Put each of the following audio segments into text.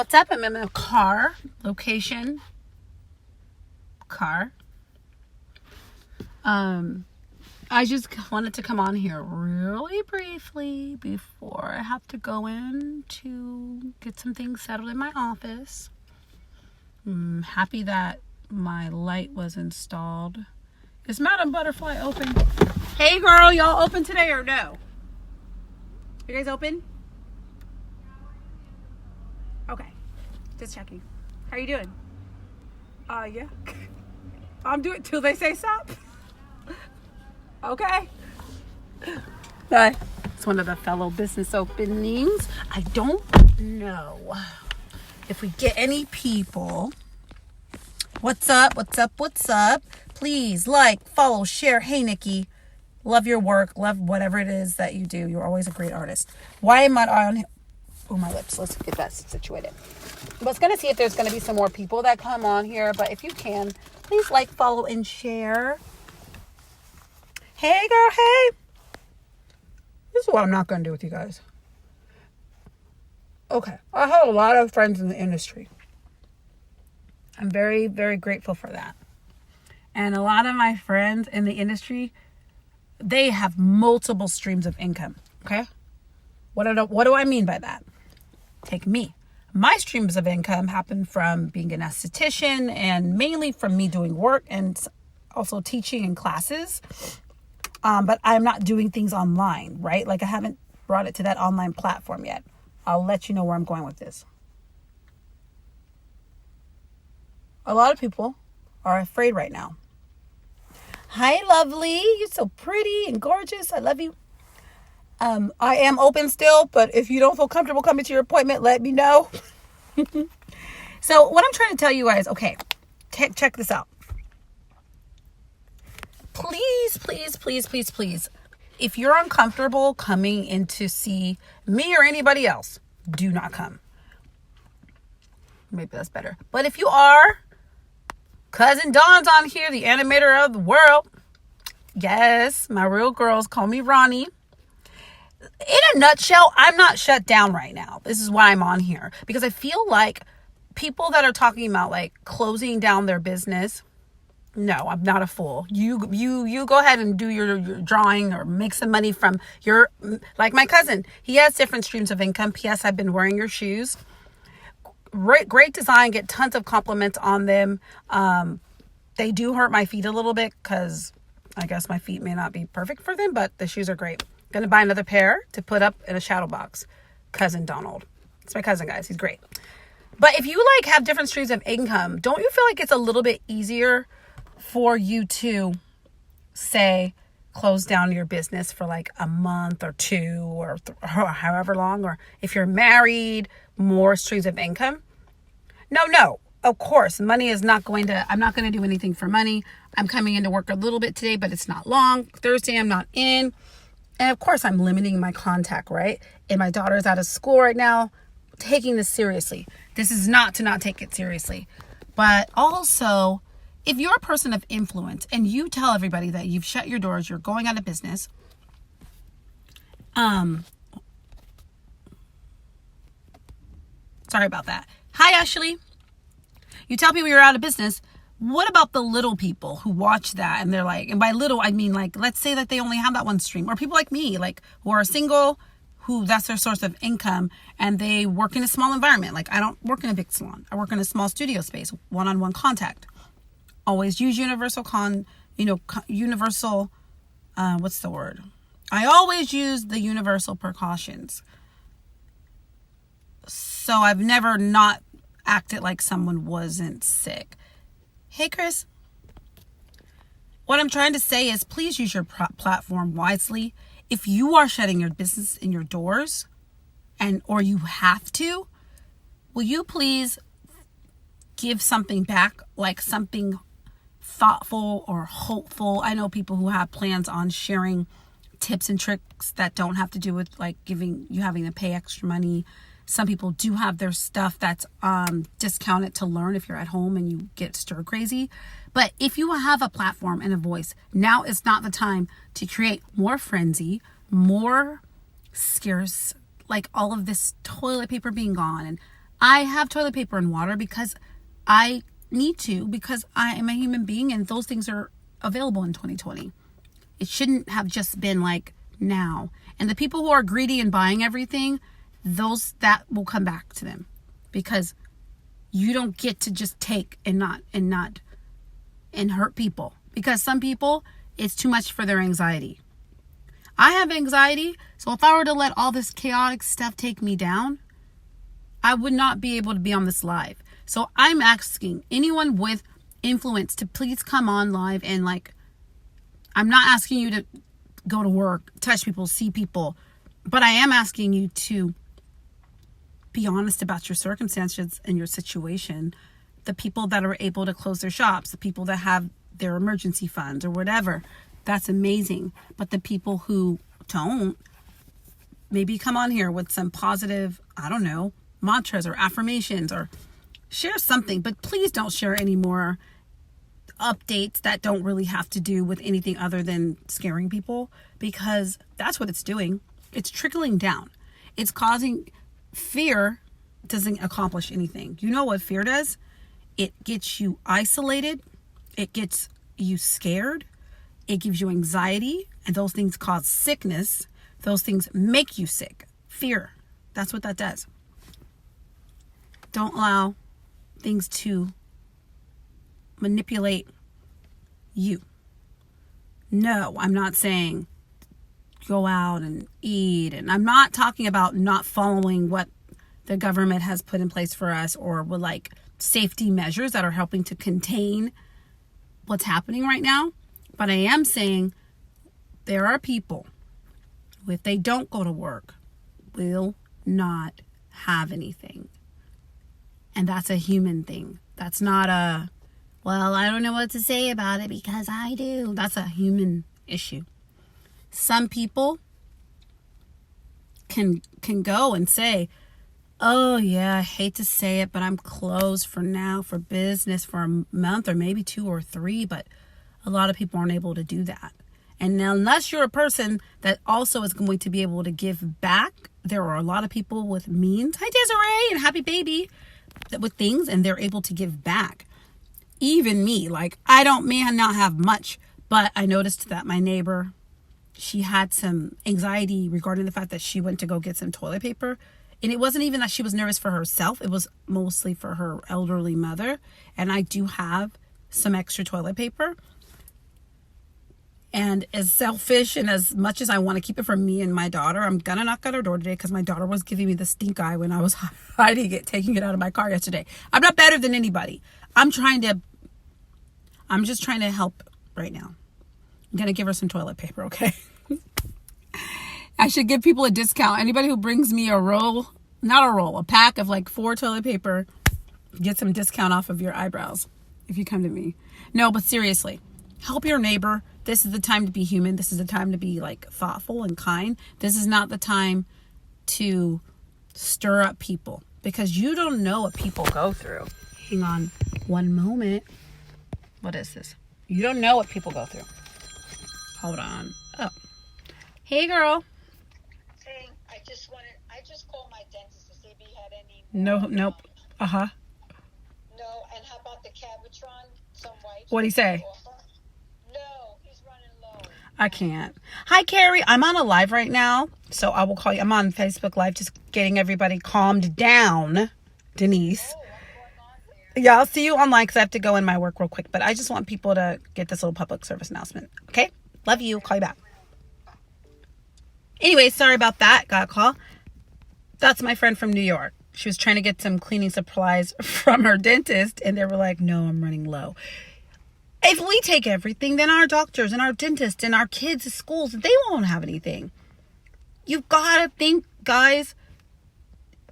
What's up? I'm in a car. Location. Car. I just wanted to come on here really briefly before I have to go in to get some things settled in my office. I'm happy that my light was installed. Is Madam Butterfly open? Hey girl, y'all open today or no? You guys open? Okay. Just checking. How are you doing? Yeah. I'm doing till they say stop. Okay. Bye. It's one of the fellow business openings. I don't know if we get any people. What's up? What's up? What's up? Please like, follow, share. Hey, Nikki. Love your work. Love whatever it is that you do. You're always a great artist. Why am I on? Oh, my lips. Let's get that situated. I was going to see if there's going to be some more people that come on here. But if you can, please like, follow, and share. Hey, girl. Hey. This is what I'm not going to do with you guys. Okay. I have a lot of friends in the industry. I'm very, very grateful for that. And a lot of my friends in the industry, they have multiple streams of income. Okay. What do I mean by that? Take me. My streams of income happen from being an esthetician and mainly from me doing work and also teaching in classes. But I'm not doing things online, right? Like I haven't brought it to that online platform yet. I'll let you know where I'm going with this. A lot of people are afraid right now. Hi, lovely. You're so pretty and gorgeous. I love you. I am open still, but if you don't feel comfortable coming to your appointment, let me know. So what I'm trying to tell you guys, okay, check this out. Please, please, please, please, please. If you're uncomfortable coming in to see me or anybody else, do not come. Maybe that's better. But if you are, Cousin Dawn's on here, the animator of the world. Yes, my real girls call me Ronnie. In a nutshell, I'm not shut down right now. This is why I'm on here. Because I feel like people that are talking about like closing down their business, no, I'm not a fool. You go ahead and do your drawing or make some money from your, like my cousin. He has different streams of income. P.S. I've been wearing your shoes. Great design. Get tons of compliments on them. They do hurt my feet a little bit because I guess my feet may not be perfect for them, but the shoes are great. Gonna buy another pair to put up in a shadow box. Cousin Donald. It's my cousin, guys. He's great. But if you like have different streams of income, don't you feel like it's a little bit easier for you to say close down your business for like a month or two or however long, or if you're married, more streams of income? No. Of course, money is not going to, I'm not going to do anything for money. I'm coming into work a little bit today, but it's not long. Thursday, I'm not in. And of course, I'm limiting my contact, right? And my daughter's out of school right now, taking this seriously. This is not to not take it seriously. But also, if you're a person of influence and you tell everybody that you've shut your doors, you're going out of business, sorry about that. Hi, Ashley. You tell people you're out of business. What about the little people who watch that and they're like, and by little, I mean like, let's say that they only have that one stream, or people like me, like who are single, who that's their source of income and they work in a small environment. Like I don't work in a big salon. I work in a small studio space, one-on-one contact. Always use universal what's the word? I always use the universal precautions. So I've never not acted like someone wasn't sick. Hey, Chris. What I'm trying to say is please use your platform wisely. If you are shutting your business in your doors or you have to, will you please give something back, like something thoughtful or hopeful? I know people who have plans on sharing tips and tricks that don't have to do with like having to pay extra money. Some people do have their stuff that's discounted to learn if you're at home and you get stir crazy. But if you have a platform and a voice, now is not the time to create more frenzy, more scarce, like all of this toilet paper being gone and I have toilet paper and water because I need to, because I am a human being and those things are available in 2020. It shouldn't have just been like now. And the people who are greedy and buying everything, that will come back to them, because you don't get to just take and hurt people, because some people, it's too much for their anxiety. I have anxiety, so if I were to let all this chaotic stuff take me down, I would not be able to be on this live. So I'm asking anyone with influence to please come on live, and like, I'm not asking you to go to work, touch people, see people, but I am asking you to be honest about your circumstances and your situation. The people that are able to close their shops, the people that have their emergency funds or whatever, that's amazing. But the people who don't, maybe come on here with some positive, I don't know, mantras or affirmations, or share something. But please don't share any more updates that don't really have to do with anything other than scaring people, because that's what it's doing. It's trickling down. It's causing fear. Doesn't accomplish anything. You know what fear does? It gets you isolated. It gets you scared. It gives you anxiety, and those things cause sickness. Those things make you sick. Fear. That's what that does. Don't allow things to manipulate you. No, I'm not saying go out and eat, and I'm not talking about not following what the government has put in place for us, or with like safety measures that are helping to contain what's happening right now. But I am saying there are people who, if they don't go to work, will not have anything. And that's a human thing. That's not a, well, I don't know what to say about it because I do. That's a human issue. Some people can go and say, oh yeah, I hate to say it, but I'm closed for now for business for a month or maybe 2 or 3, but a lot of people aren't able to do that. And now, unless you're a person that also is going to be able to give back, there are a lot of people with means. Hi Desiree and happy baby, with things, and they're able to give back. Even me, like I may not have much, but I noticed that my neighbor, she had some anxiety regarding the fact that she went to go get some toilet paper. And it wasn't even that she was nervous for herself. It was mostly for her elderly mother. And I do have some extra toilet paper. And as selfish and as much as I want to keep it for me and my daughter, I'm going to knock at her door today because my daughter was giving me the stink eye when I was hiding it, taking it out of my car yesterday. I'm not better than anybody. I'm just trying to help right now. I'm going to give her some toilet paper, okay? I should give people a discount. Anybody who brings me a pack of like 4 toilet paper, get some discount off of your eyebrows if you come to me. No, but seriously, help your neighbor. This is the time to be human. This is the time to be like thoughtful and kind. This is not the time to stir up people, because you don't know what people go through. Hang on one moment. What is this? You don't know what people go through. Hold on. Oh. Hey, girl. Hey, I just called my dentist to see if he had any. Nope. Uh-huh. No, and how about the Cavitron? Some wipes. What'd he say? No, he's running low. I can't. Hi, Carrie. I'm on a live right now, so I will call you. I'm on Facebook Live, just getting everybody calmed down. Denise. Oh, what's going on there? Yeah, I'll see you online because I have to go in my work real quick, but I just want people to get this little public service announcement. Okay? Love you. Call you back. Anyway, sorry about that. Got a call. That's my friend from New York. She was trying to get some cleaning supplies from her dentist, and they were like, no, I'm running low. If we take everything, then our doctors and our dentists and our kids at schools, they won't have anything. You've got to think, guys,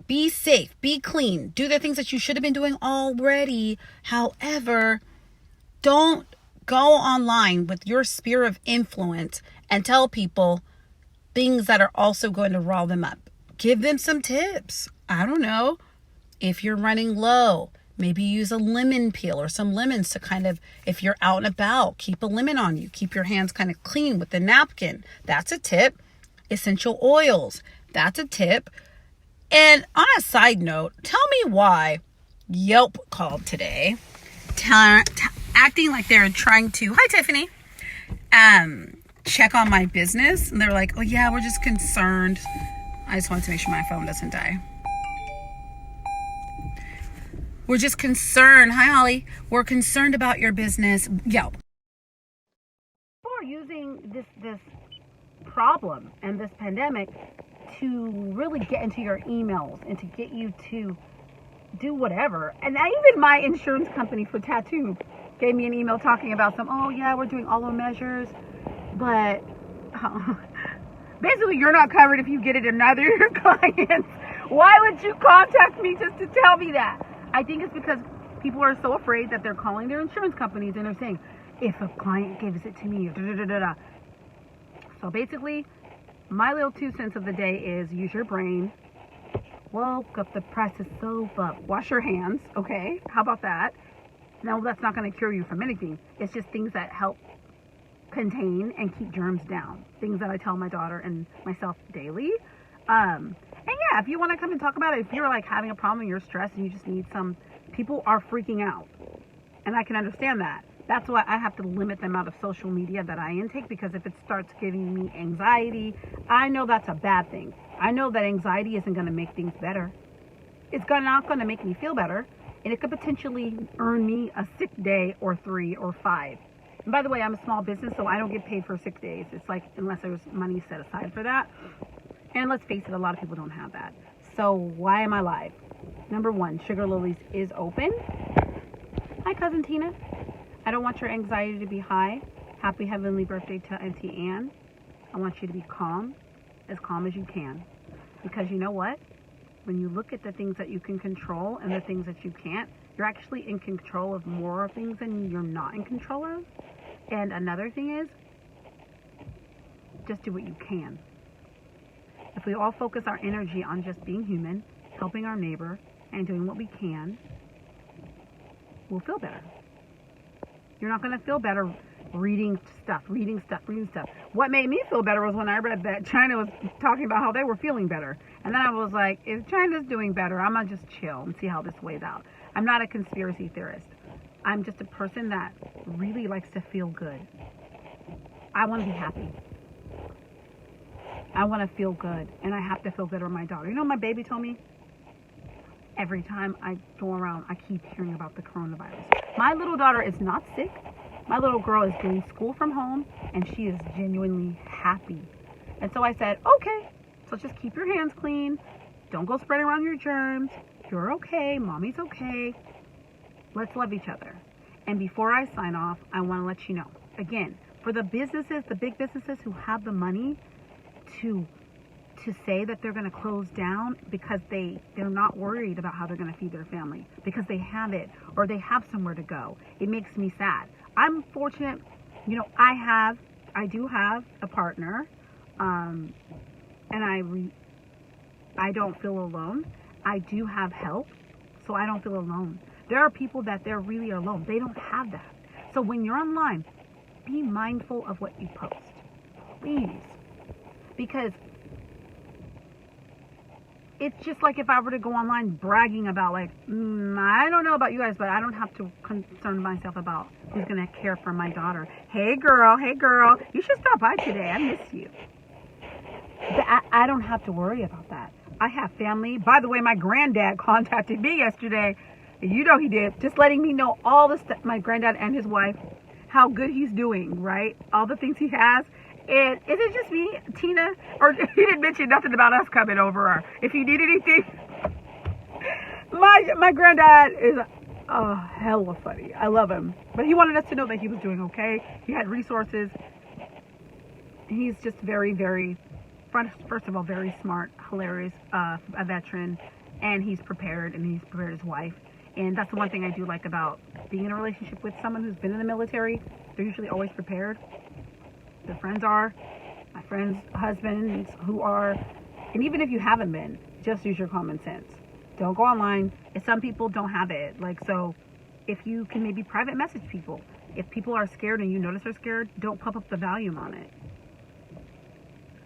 be safe, be clean, do the things that you should have been doing already. However, don't go online with your sphere of influence and tell people things that are also going to rile them up. Give them some tips. I don't know. If you're running low, maybe use a lemon peel or some lemons to kind of, if you're out and about, keep a lemon on you. Keep your hands kind of clean with the napkin. That's a tip. Essential oils. That's a tip. And on a side note, tell me why Yelp called today, acting like they're trying to, hi Tiffany, check on my business. And they're like, oh yeah, we're just concerned. I just wanted to make sure my phone doesn't die. We're just concerned. Hi Holly. We're concerned about your business. Yelp. People are using this problem and this pandemic to really get into your emails and to get you to do whatever. And even my insurance company for tattoo gave me an email talking about oh yeah, we're doing all our measures, but basically you're not covered if you get it, and neither are your clients. Why would you contact me just to tell me that? I think it's because people are so afraid that they're calling their insurance companies and they're saying, if a client gives it to me, da da da da. So basically, my little 2 cents of the day is use your brain. Woke up the price of soap up. Wash your hands, okay? How about that? Now, that's not going to cure you from anything. It's just things that help contain and keep germs down. Things that I tell my daughter and myself daily. And yeah, if you want to come and talk about it, if you're like having a problem, you're stressed and you just need people are freaking out. And I can understand that. That's why I have to limit the amount of social media that I intake, because if it starts giving me anxiety, I know that's a bad thing. I know that anxiety isn't going to make things better. It's not going to make me feel better. And it could potentially earn me a sick day or 3 or 5. And by the way, I'm a small business, so I don't get paid for sick days. It's like, unless there's money set aside for that. And let's face it, a lot of people don't have that. So why am I live? Number 1, Sugar Lilies is open. Hi, Cousin Tina. I don't want your anxiety to be high. Happy heavenly birthday to Auntie Anne. I want you to be calm as you can. Because you know what? When you look at the things that you can control and the things that you can't, you're actually in control of more things than you're not in control of. And another thing is, just do what you can. If we all focus our energy on just being human, helping our neighbor, and doing what we can, we'll feel better. You're not going to feel better reading stuff. What made me feel better was when I read that China was talking about how they were feeling better. And then I was like, if China's doing better, I'm going to just chill and see how this weighs out. I'm not a conspiracy theorist. I'm just a person that really likes to feel good. I want to be happy. I want to feel good. And I have to feel good with my daughter. You know what my baby told me? Every time I go around, I keep hearing about the coronavirus. My little daughter is not sick. My little girl is doing school from home, and she is genuinely happy. And so I said, okay, so just keep your hands clean. Don't go spreading around your germs. You're okay. Mommy's okay. Let's love each other. And before I sign off, I want to let you know, again, for the businesses, the big businesses who have the money to say that they're going to close down because they're not worried about how they're going to feed their family, because they have it or they have somewhere to go. It makes me sad. I'm fortunate, I do have a partner, and I don't feel alone. I do have help, so I don't feel alone. There are people that they're really alone. They don't have that. So when you're online, be mindful of what you post, please, because it's just like if I were to go online bragging about I don't know about you guys, but I don't have to concern myself about who's going to care for my daughter. Hey girl, you should stop by today. I miss you. I don't have to worry about that. I have family. By the way, my granddad contacted me yesterday. You know he did. Just letting me know all the stuff, my granddad and his wife, how good he's doing, right? All the things he has. And is it just me, Tina? Or he didn't mention nothing about us coming over, or if you need anything. My granddad is hella funny. I love him. But he wanted us to know that he was doing okay. He had resources. He's just very, very, first of all, very smart, hilarious, a veteran. And he's prepared, and he's prepared his wife. And that's the one thing I do like about being in a relationship with someone who's been in the military. They're usually always prepared. Their friends are, my friends' husbands who are, and even if you haven't been, just use your common sense. Don't go online. And some people don't have it. So if you can maybe private message people. If people are scared and you notice they're scared, don't pump up the volume on it.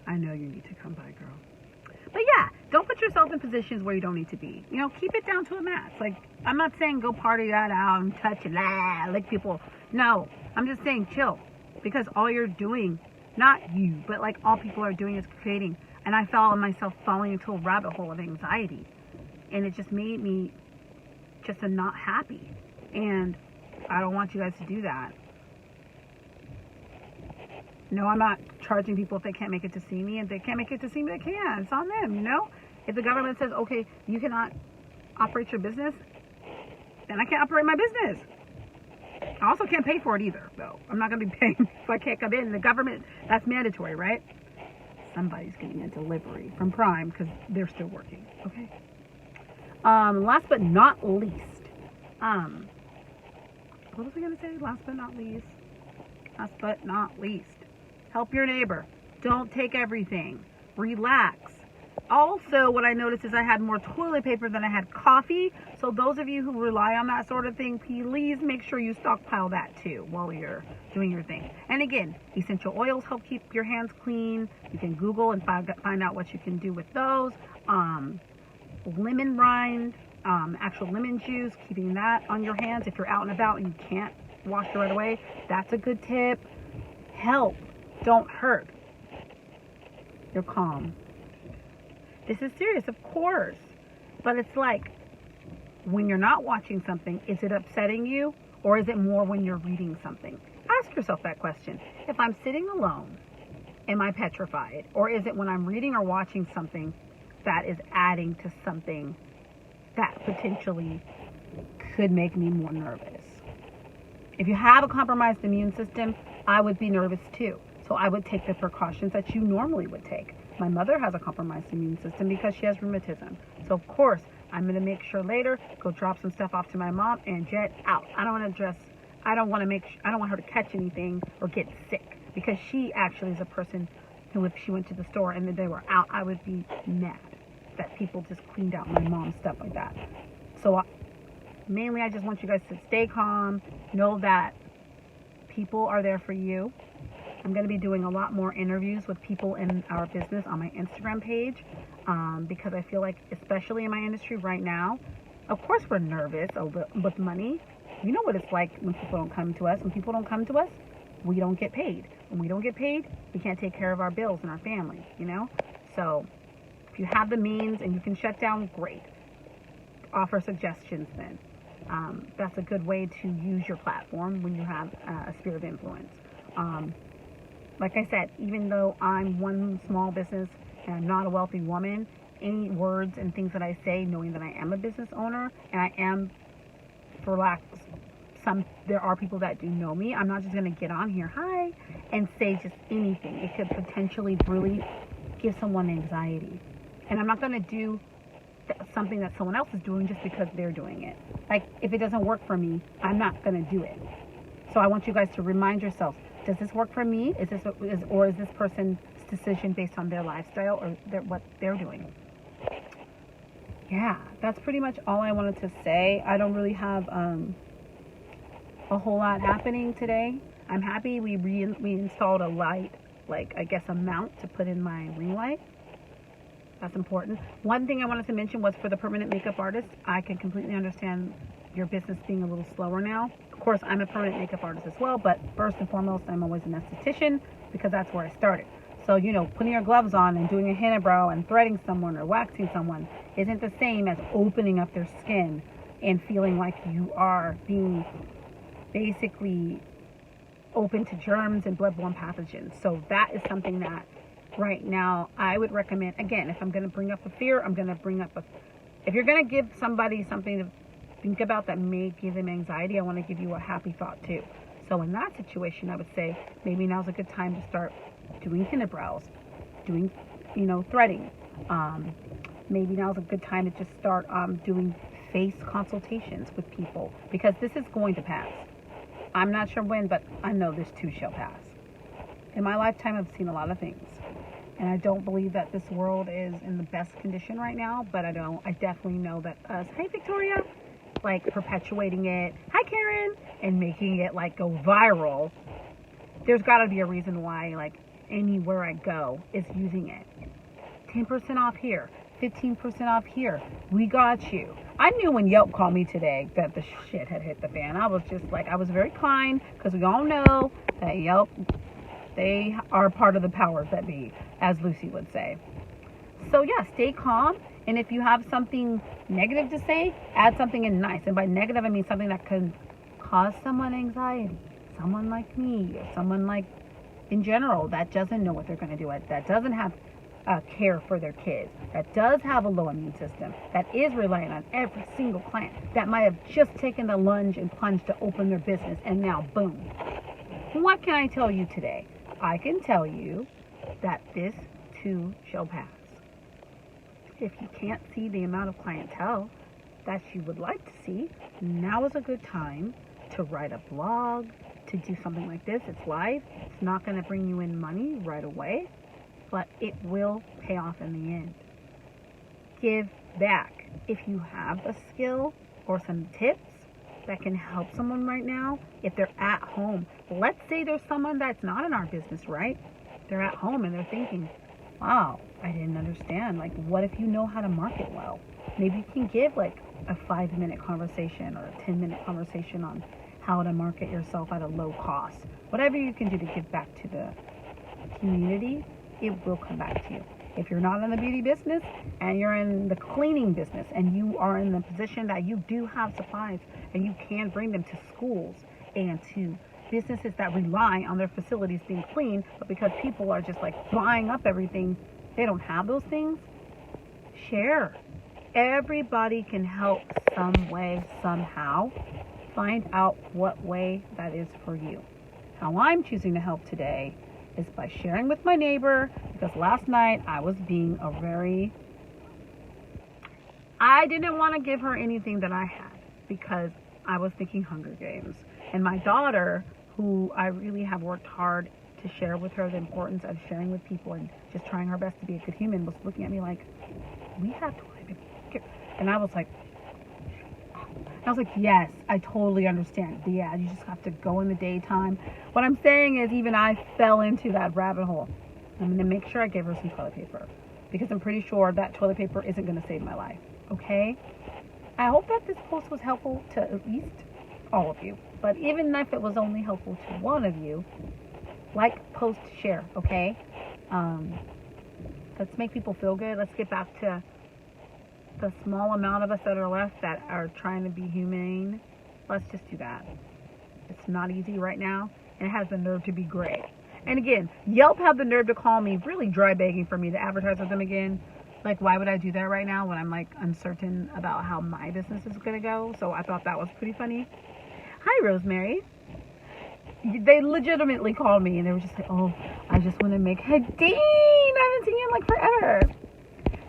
I know you need to come by, girl. But yeah, don't put yourself in positions where you don't need to be. You know, keep it down to a max. Like, I'm not saying go party that out and touch it, lick people. No, I'm just saying chill. Because all you're doing, not you, but like all people are doing is creating. And I found myself falling into a rabbit hole of anxiety. And it just made me just not happy. And I don't want you guys to do that. No, I'm not charging people if they can't make it to see me. If they can't make it to see me, they can. It's on them, you know? If the government says, okay, you cannot operate your business, then I can't operate my business. I also can't pay for it either, though. I'm not going to be paying if I can't come in. The government, that's mandatory, right? Somebody's getting a delivery from Prime because they're still working, okay? Last but not least, what was I going to say? Last but not least. Last but not least. Help your neighbor. Don't take everything. Relax. Also, what I noticed is I had more toilet paper than I had coffee. So those of you who rely on that sort of thing, please make sure you stockpile that too while you're doing your thing. And again, essential oils help keep your hands clean. You can Google and find out what you can do with those. Lemon rind, actual lemon juice, keeping that on your hands if you're out and about and you can't wash it right away. That's a good tip. Help. Don't hurt. You're calm. This is serious, of course. But it's like, when you're not watching something, is it upsetting you? Or is it more when you're reading something? Ask yourself that question. If I'm sitting alone, am I petrified? Or is it when I'm reading or watching something that is adding to something that potentially could make me more nervous? If you have a compromised immune system, I would be nervous too. So I would take the precautions that you normally would take. My mother has a compromised immune system because she has rheumatism. So of course, I'm going to make sure later, go drop some stuff off to my mom and jet out. I don't want her to catch anything or get sick, because she actually is a person who, if she went to the store and then they were out, I would be mad that people just cleaned out my mom's stuff like that. So mainly I just want you guys to stay calm, know that people are there for you. I'm going to be doing a lot more interviews with people in our business on my Instagram page, because I feel like, especially in my industry right now, of course we're nervous with money. You know what it's like when people don't come to us. When people don't come to us, we don't get paid. When we don't get paid, we can't take care of our bills and our family, you know? So if you have the means and you can shut down, great. Offer suggestions then. That's a good way to use your platform when you have a sphere of influence. Like I said, even though I'm one small business and I'm not a wealthy woman, any words and things that I say, knowing that I am a business owner and I am, for lack of there are people that do know me, I'm not just going to get on here, hi, and say just anything. It could potentially really give someone anxiety. And I'm not going to do something that someone else is doing just because they're doing it. Like, if it doesn't work for me, I'm not going to do it. So I want you guys to remind yourselves, does this work for me? Is this person's decision based on their lifestyle or what they're doing? Yeah, that's pretty much all I wanted to say. I don't really have a whole lot happening today. I'm happy we installed a light, like I guess a mount to put in my ring light. That's important. One thing I wanted to mention was for the permanent makeup artist, I can completely understand your business being a little slower now. Of course, I'm a permanent makeup artist as well, but first and foremost, I'm always an esthetician because that's where I started. So, you know, putting your gloves on and doing a henna brow and threading someone or waxing someone isn't the same as opening up their skin and feeling like you are being basically open to germs and bloodborne pathogens. So that is something that right now I would recommend. Again, if I'm going to bring up a fear, I'm going to bring up if you're going to give somebody something to think about that may give them anxiety, I want to give you a happy thought too. So in that situation, I would say maybe now's a good time to start doing henna brows, doing, threading. Maybe now's a good time to just start doing face consultations with people, because this is going to pass. I'm not sure when, but I know this too shall pass. In my lifetime, I've seen a lot of things. And I don't believe that this world is in the best condition right now, but I definitely know that us, hey Victoria, like perpetuating it, hi Karen, and making it like go viral, there's got to be a reason why like anywhere I go is using it. 10% off here, 15% off here. We got you. I knew when Yelp called me today that the shit had hit the fan. I was just like, I was very kind because we all know that Yelp, they are part of the powers that be, as Lucy would say. So yeah, stay calm. And if you have something negative to say, add something in nice. And by negative, I mean something that can cause someone anxiety. Someone like me, or someone like in general that doesn't know what they're going to do, that doesn't have care for their kids, that does have a low immune system, that is relying on every single client, that might have just taken the lunge and plunge to open their business, and now boom. What can I tell you today? I can tell you that this too shall pass. If you can't see the amount of clientele that you would like to see, now is a good time to write a blog, to do something like this. It's live. It's not going to bring you in money right away, but it will pay off in the end. Give back. If you have a skill or some tips that can help someone right now, if they're at home, let's say there's someone that's not in our business, right? They're at home and they're thinking, wow, I didn't understand. Like, what if you know how to market well? Maybe you can give like a 5-minute conversation or a 10-minute conversation on how to market yourself at a low cost. Whatever you can do to give back to the community, it will come back to you. If you're not in the beauty business and you're in the cleaning business and you are in the position that you do have supplies and you can bring them to schools and to businesses that rely on their facilities being clean, but because people are just like buying up everything, they don't have those things, share. Everybody can help some way, somehow. Find out what way that is for you. How I'm choosing to help today is by sharing with my neighbor, because last night I was being I didn't want to give her anything that I had because I was thinking Hunger Games. And my daughter, who I really have worked hard to share with her the importance of sharing with people and just trying her best to be a good human, was looking at me like, we have toilet paper. And I was like, yes, I totally understand. But yeah, you just have to go in the daytime. What I'm saying is even I fell into that rabbit hole. I'm going to make sure I give her some toilet paper because I'm pretty sure that toilet paper isn't going to save my life. Okay? I hope that this post was helpful to at least all of you. But even if it was only helpful to one of you, like, post, share, okay? Let's make people feel good. Let's get back to the small amount of us that are left that are trying to be humane. Let's just do that. It's not easy right now, and it has the nerve to be gray. And again, Yelp had the nerve to call me really dry begging for me to advertise with them again. Like, why would I do that right now when I'm like uncertain about how my business is going to go? So I thought that was pretty funny. Hi, Rosemary. They legitimately called me and they were just like, oh, I just want to make Dean. I haven't seen you in like forever.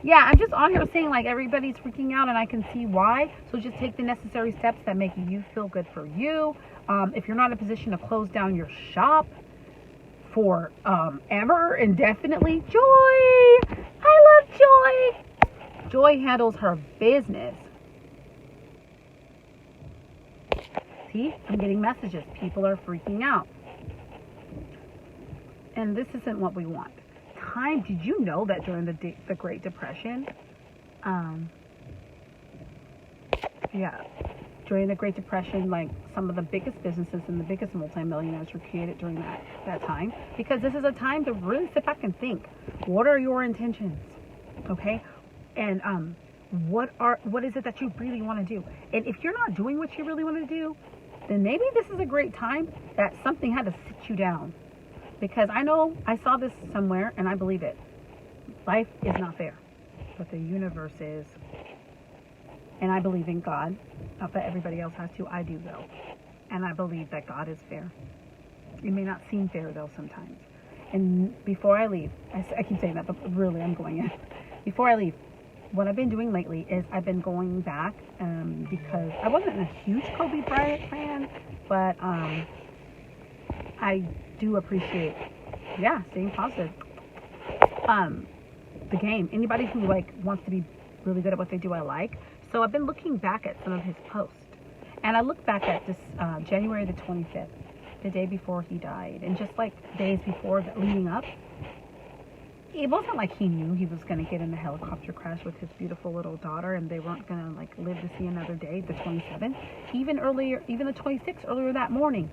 Yeah, I'm just on here saying like everybody's freaking out and I can see why. So just take the necessary steps that make you feel good for you. If you're not in a position to close down your shop for ever, indefinitely, Joy. I love Joy. Joy handles her business. See, I'm getting messages. People are freaking out. And this isn't what we want. Did you know that during the Great Depression, during the Great Depression, like some of the biggest businesses and the biggest multimillionaires were created during that time, because this is a time to really sit back and think, what are your intentions? Okay? And what is it that you really want to do? And if you're not doing what you really want to do, then maybe this is a great time that something had to sit you down. Because I know I saw this somewhere and I believe it. Life is not fair, but the universe is. And I believe in God. Not that everybody else has to. I do though. And I believe that God is fair. It may not seem fair though sometimes. And before I leave, I keep saying that, but really I'm going in. Before I leave, what I've been doing lately is I've been going back because I wasn't a huge Kobe Bryant fan, but I do appreciate, staying positive. The game. Anybody who like wants to be really good at what they do, I like. So I've been looking back at some of his posts, and I looked back at this January the 25th, the day before he died, and just like days before leading up. it wasn't like he knew he was going to get in the helicopter crash with his beautiful little daughter and they weren't going to like live to see another day, the 27th. Even the 26th, earlier that morning.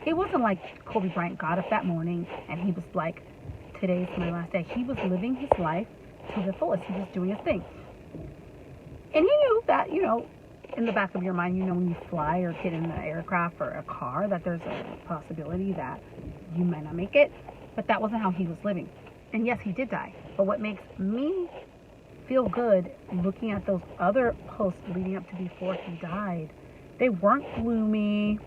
It wasn't like Kobe Bryant got up that morning and he was like, today's my last day. He was living his life to the fullest. He was doing his thing. And he knew that, you know, in the back of your mind, you know, when you fly or get in an aircraft or a car, that there's a possibility that you might not make it. But that wasn't how he was living. And yes, he did die. But what makes me feel good looking at those other posts leading up to before he died, they weren't gloomy.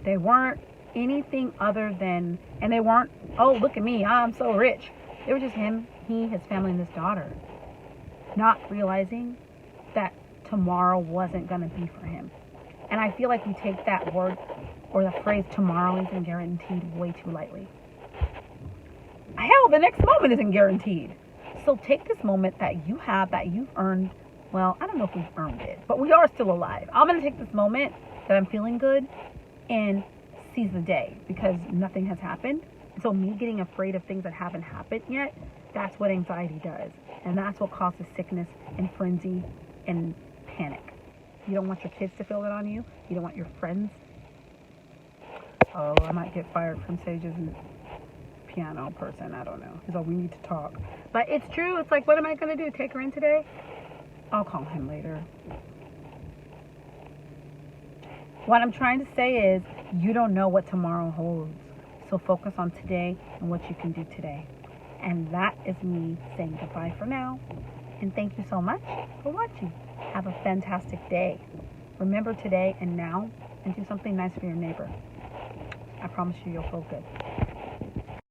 They weren't anything other than, and they weren't, oh, look at me, I'm so rich. They were just him, he, his family, and his daughter. Not realizing that tomorrow wasn't going to be for him. And I feel like we take that word or the phrase tomorrow isn't guaranteed way too lightly. Hell, the next moment isn't guaranteed. So take this moment that you have, that you've earned. Well, I don't know if we've earned it, but we are still alive. I'm going to take this moment that I'm feeling good and seize the day because nothing has happened. So me getting afraid of things that haven't happened yet, that's what anxiety does. And that's what causes sickness and frenzy and panic. You don't want your kids to feel it on you. You don't want your friends. Oh, I might get fired from Sage's piano person. I don't know. He's like, we need to talk. But it's true. It's like, what am I going to do? Take her in today? I'll call him later. What I'm trying to say is, you don't know what tomorrow holds. So focus on today and what you can do today. And that is me saying goodbye for now. And thank you so much for watching. Have a fantastic day. Remember today and now, and do something nice for your neighbor. I promise you, you'll feel good.